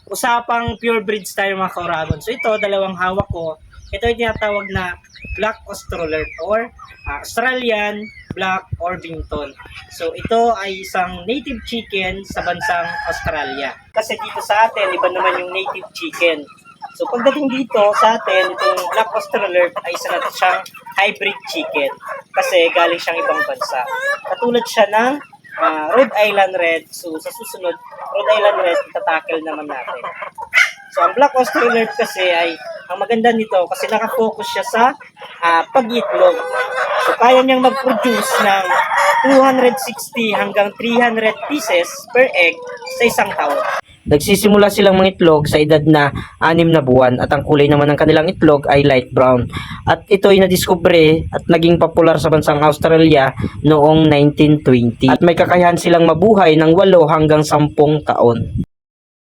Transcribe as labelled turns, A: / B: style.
A: usapang pure breeds tayo mga kauragon. So ito, dalawang hawak ko. Ito ay tinatawag na Black Australorp or Australian Black Orpington. So ito ay isang native chicken sa bansang Australia. Kasi dito sa atin, iba naman yung native chicken. So pagdating dito sa atin, itong Black Australorp ay isa natin siyang hybrid chicken. Kasi galing siyang ibang bansa. Katulad siya ng Rhode Island Red. So sa susunod, Rhode Island Red, itatackle naman natin. So ang Black Australorp kasi ay, ang maganda nito kasi nakafocus siya sa pag-itlog. So kaya niyang mag-produce ng 260 hanggang 300 pieces per egg sa isang taon. Nagsisimula silang mangitlog sa edad na 6 na buwan at ang kulay naman ng kanilang itlog ay light brown. At ito ay nadiskubre at naging popular sa bansang Australia noong 1920. At may kakayahan silang mabuhay ng 8 hanggang 10 taon.